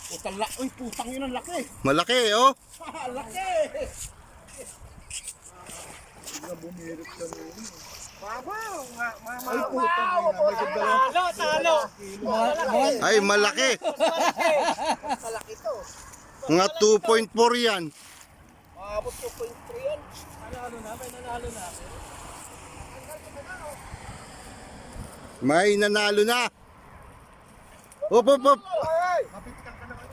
Uy, putang yun ang laki. Malaki, oh. Laki. Babaw. Ay, putang yun. Talo. Ay, malaki. Malaki to. Mga 2.4 yan. Abot 2.3 yan. Nanalo na. May nanalo na. Op, op, op. Mapitik ka naman.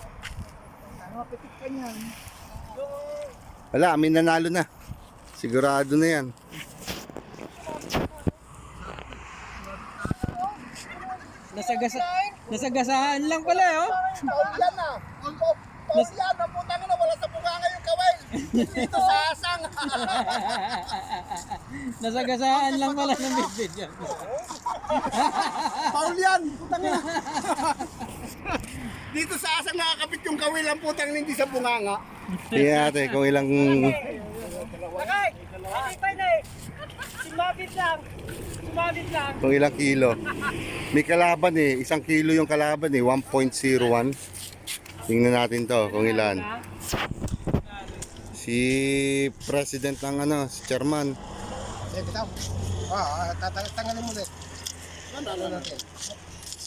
Mapitik ka niyan. Wala, may nanalo na. Sigurado na yan. Nasagasaan lang pala, oh. Yan na. Yan na. Putang na. Wala sa bunga ngayong kaway. Dito sa asang. Nasagasaan lang pala ng bidbid yan. Paul yan. Putang na. Dito sa asang nakakapit yung kawil ang putang na hindi sa bunganga. Tingnan natin kung ilang... Lakay! Nakita na eh! Sumabit lang! Kung ilang kilo. May kalaban eh. 1 kilo yung kalaban eh. 1.01. Tingnan natin to kung ilan. Si President ng ano, si Chairman. Eh, bitaw. Tanggalin mo ulit. Ano natin?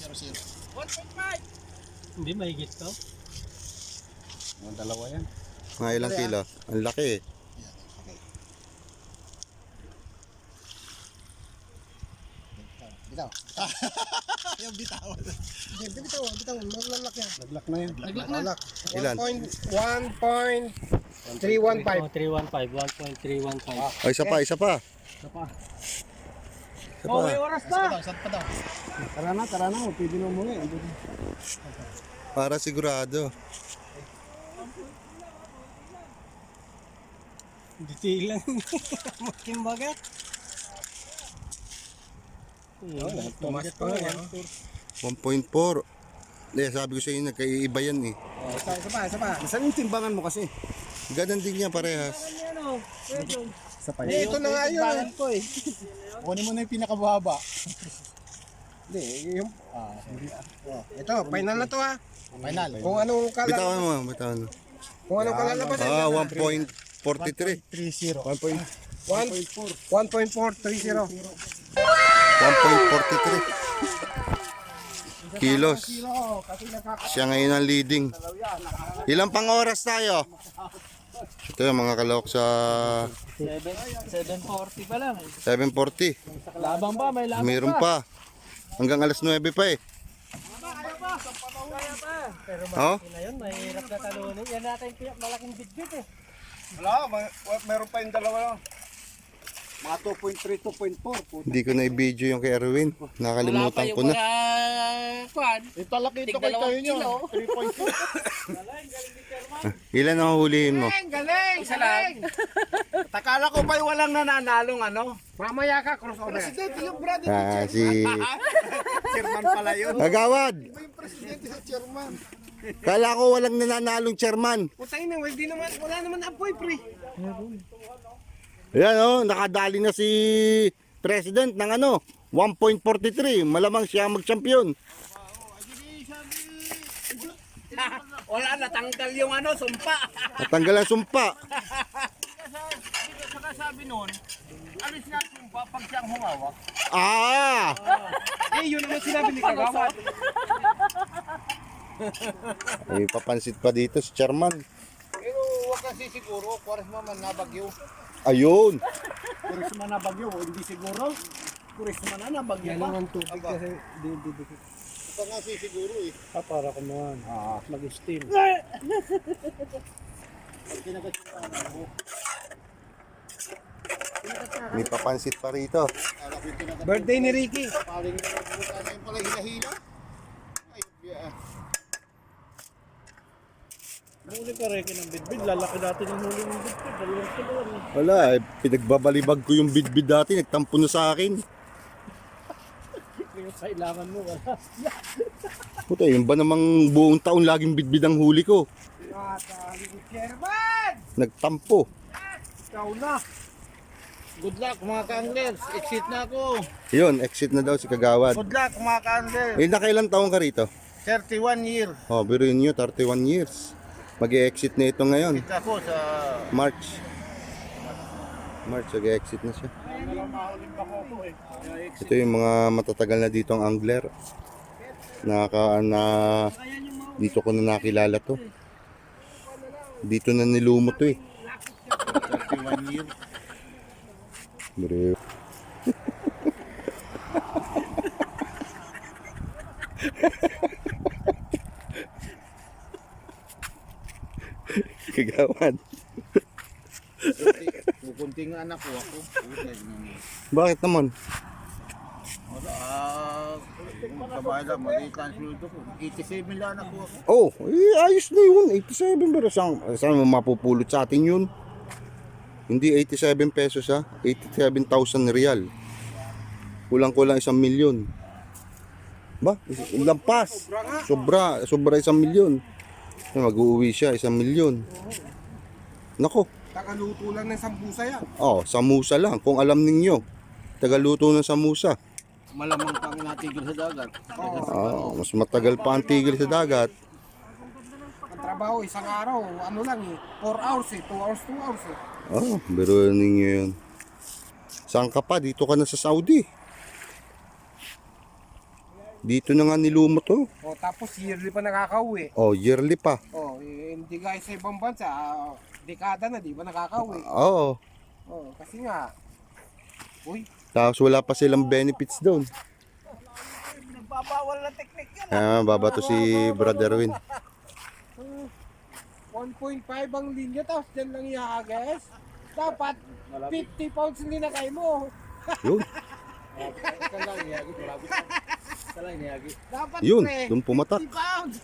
0-0. 1.5! Hindi, mahigit to. Mga dalawa yan. Mga ilang kilo. Ang laki eh. Bitaw. Yung bitaw. Hindi, bitaw. Maglalak yan. Naglak na yan. Naglak. Ilan? 1.315. 315, 1.315. Oh, isa pa. Isa pa. Oh, may oras pa! Saan pa daw? Tara na. Pwede na umuwi. Para sigurado. Dito lang. Makimbagat. Tumas pa nga. 1.4. Sabi ko sa inyo, nagkaiiba yan eh. Isa pa. Saan yung timbangan mo kasi? Ganon din yan parehas. Isa pa yun. Ito na nga yun. Kunin mo na yung pinakababa. Hindi, yung... Ito, final na to ha. Final. Kung anong Bitawan mo, bitawan mo. Kung anong kalalabasan. 1.43. 1.430. 1.43 kilos. Siya ngayon ang leading. Ilang pang oras tayo? Ito yung mga kalok sa 7.40 pa lang. 7.40. Labang pa, may labang Mayroon pa. Hanggang alas 9 pa eh. Kaya pa. Pero Oh? ngayon, mahirap na talunin. Yan natin yung malaking bidbid eh. Wala, meron pa yung dalawa. Mga 2.3, 2.4. Hindi ko na i-video yung kay Erwin. Nakalimutan ko na. Kwan. Ito laki ito kay tayo nyo. 3.2. Ilan ang hulihin mo? Galing! Isa lang. Takala ko ba'y walang nananalong ano? Mamaya ka, crossover. Presidente yung brother ni Si chairman pala yun. Agawad. Iba yung presidente sa chairman. Kala ko walang nananalong chairman. Putang ina, wala naman apoy pre. Ayan oh, nakadali na si President ng ano, 1.43. Malamang siya mag-champion. Wala, natanggal yung ano, sumpa. Natanggal ang sumpa. Saka sabi nun, alis nga sumpa pag siyang humawak. Ah! Yun naman sinabi ni Kagawad. May papansit pa dito si chairman. Pero huwag kasi siguro, Kwaresma man na bagyo. Ayun. Kwaresma na bagyo, hindi siguro. Kwaresma na bagyo pa. Yan ang tubig kasi didikit. Ito nga siguro eh. Para kumuhan. Mag-steam. May papansit pa rito. Birthday ni Ricky. Paling na yung pala hila-hila. Ay, Muli ka rin ng bidbid. Lalaki natin ang muli ng bidbid. Dalawang tulungan. Wala, pinagbabalibag ko yung bidbid dati. Nagtampo na sa akin. Yung kailangan mo, wala. Puta, yun ba namang buong taon laging bidbid ang huli ko? Chairman! Nagtampo. Ikaw na. Good luck mga ka-anglers. Exit na ako. Yun, exit na daw si Kagawad. Good luck mga ka-anglers. Eh, nakailang taon ka rito? 31 year. Oh, biruin nyo, 31 years. Mag-exit na ito ngayon. Kita ko sa... March, mag-exit na siya. Ito yung mga matatagal na ditong angler. Dito ko na nakilala to. Dito na nilumot to eh. 31 year. Bro. Kagawan. Kukunting anak ko ako. Bakit naman? Sa bahay lang, maliit ang sweldo ko. 87 lang ako. Oh, ayos na yun. 87 pero saan mo mapupulot sa atin yun? Hindi 87 pesos ha. 87,000 real. Kulang-kulang 1 milyon. Ba? Lampas. Sobra 1 milyon. Mag-uuwi siya 1 milyon. Nako. Tagaluto lang ng sambusa yan. Oh, samusa lang. Kung alam ninyo. Tagaluto ng samusa. Malamang pang natigil sa dagat. Mas matagal pa ang tigil sa dagat. Ang trabaho, isang araw, ano lang eh, 4 hours eh, 2 hours, 2 hours eh. Oh, biro ninyo yun. Saan ka pa? Dito ka na sa Saudi. Dito na nga nilumot to. O, tapos yearly pa nakakauwi. Oh, yearly pa. O, hindi guys sa ibang bansa, dekada na di ba nakakauwi. Oo. O, kasi nga, uy, Tapos wala pa silang benefits doon. nagbabawal na teknik yan. Babato si Brother Win. 1.5 ang linya, tapos dyan lang ihagas. Dapat 50 pounds linakay mo. Yun. Dapat Yun. pre, Doon pumatak. 50 pounds.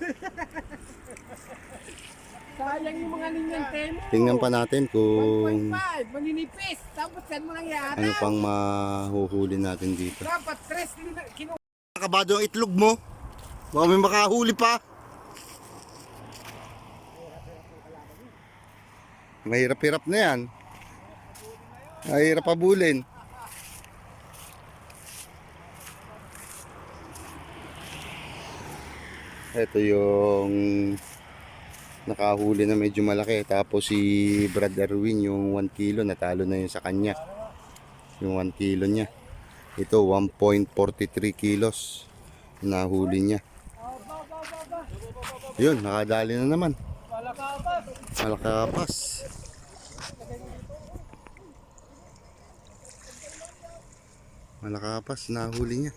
Sayang yung mga linyang temo. Tingnan pa natin kung 1.5, maninipis. Tapos yan mo lang ihagas. ano pang mahuhuli natin dito. Dapat 3 kilo. Nakabado ang itlog mo. Baka may makahuli pa. Mahirap-hirap na yan. Mahirap habulin. Ito yung nakahuli na medyo malaki. Tapos si Brad Erwin yung 1 kilo natalo na yun sa kanya. Yung 1 kilo niya. Ito 1.43 kilos nahuli niya. Yun, nakadali na naman. Malakapas. Malakapas, nahuli niya.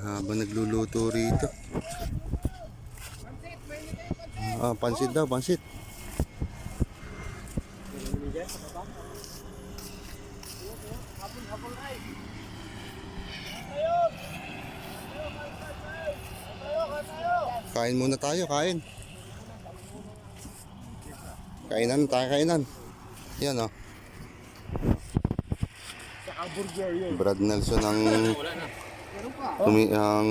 Habang nagluluto rito. Pansit daw, pansit. Kain muna tayo, kain. Kainan tayo, kainan. Yan o. Brad Nelson ang ang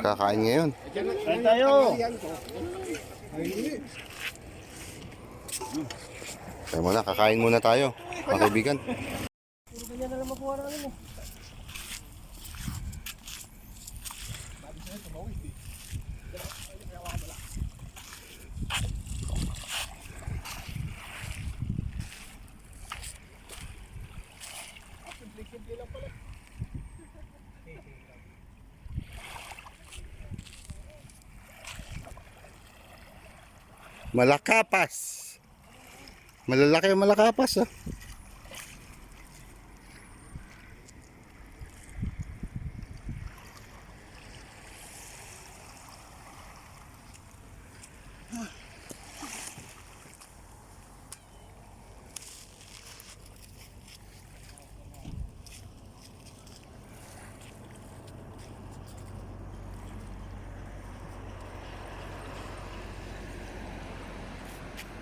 kakain ngayon. Kain tayo. Kaya muna, kakain muna tayo, mga kaibigan. Malakapas. Malalaki ang malakapas, ah.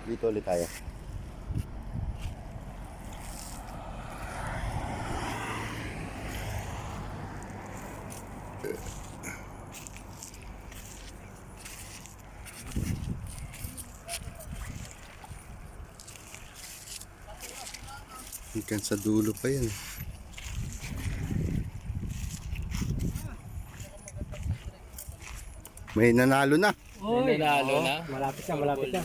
Dito ulit tayo. Ikan sa dulo pa yan. May nanalo na. Oy, nanalo na. Malapit na, malapit na.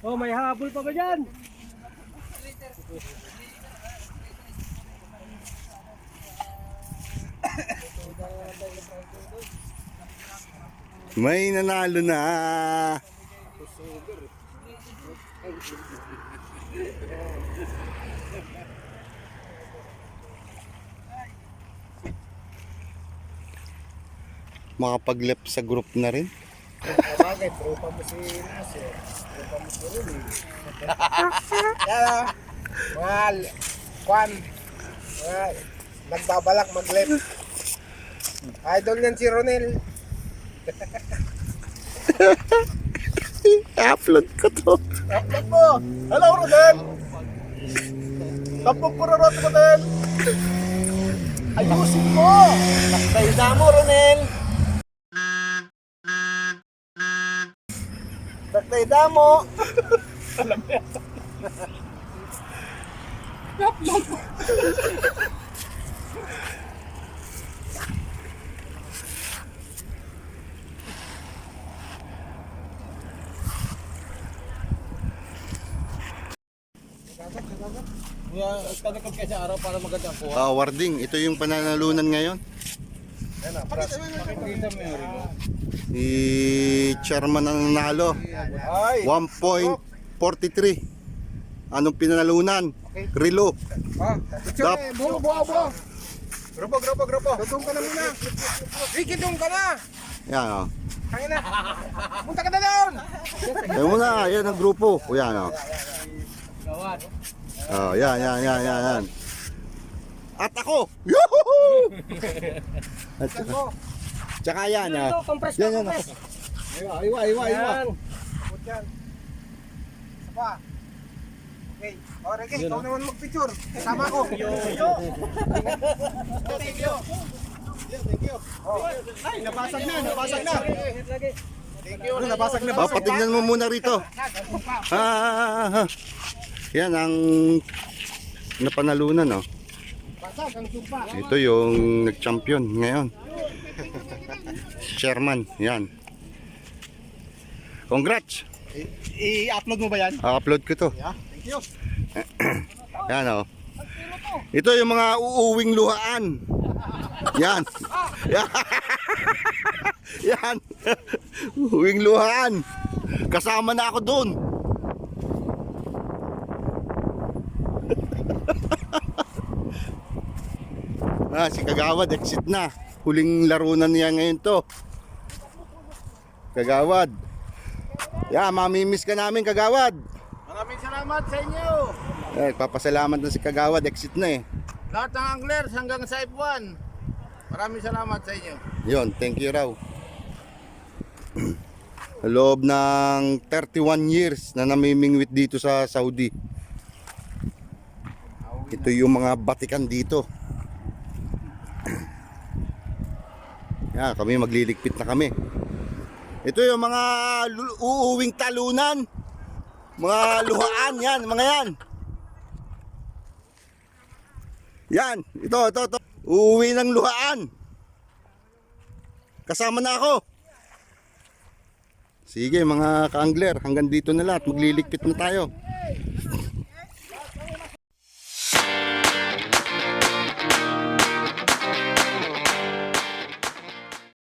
Oh, may habol pa ba dyan? May nanalo na. Makapag-lep sa group na rin. Bagay, tropa mo si Nasir. Tropa mo si Ron eh. Yan mahal. Kwan. Nagbabalak mag-left. Idol niyan si Ronel. Upload ko to. Upload mo. Hello, Ronel. Tapos ko na Ronel. Ayusin mo. Tayo mo, Ronel. Tayo mo. Tanikot kayo sa araw para maganda ang kuha. Warding, ito yung pananalunan ngayon. Pakita mo yung relo. Si chairman ang nanalo. Ay. 1.43. Anong pinanalunan? Relo. Picture eh. Buo. Grupo. Dudong ka na muna. Ricky, dudong ka na. Yan o. Tangin na. Punta ka na doon. Yan muna, yan ang grupo. O yan o. Oh, yan. At ako. Yuhu! At tsaka yan ha. Yan. Iwa. Put yan. Pa. Okay. O, Ricky, ikaw naman mag-picture. Kasama ko. Thank you. Ay, nabasag na. Thank you. Nabasag na. Patingnan mo muna rito. Yan ang napanalunan, no? Ito yung nag-champion ngayon. Chairman, yan. Congrats! I-upload mo ba yan? Upload ko to. Thank you. Yan, oh. Ito yung mga uuwing luhaan. Yan. Yan. Uuwing luhaan. Kasama na ako doon. Si Kagawad exit na. Huling laro na niya ngayon to. Kagawad. Mamimiss ka namin, Kagawad. Maraming salamat sa inyo. Papasalamat na si Kagawad, exit na eh. Lahat ng anglers hanggang sa F1. Maraming salamat sa inyo. Yon, thank you raw. Sa loob ng 31 years na namimingwit dito sa Saudi. Ito yung mga batikan dito. Yan, kami magliligpit na kami. Ito yung mga uuwing talunan. Mga luhaan yan, mga yan. Yan, ito. Uuwi ng luhaan. Kasama na ako. Sige mga ka-angler, hanggang dito na lahat. Magliligpit na tayo.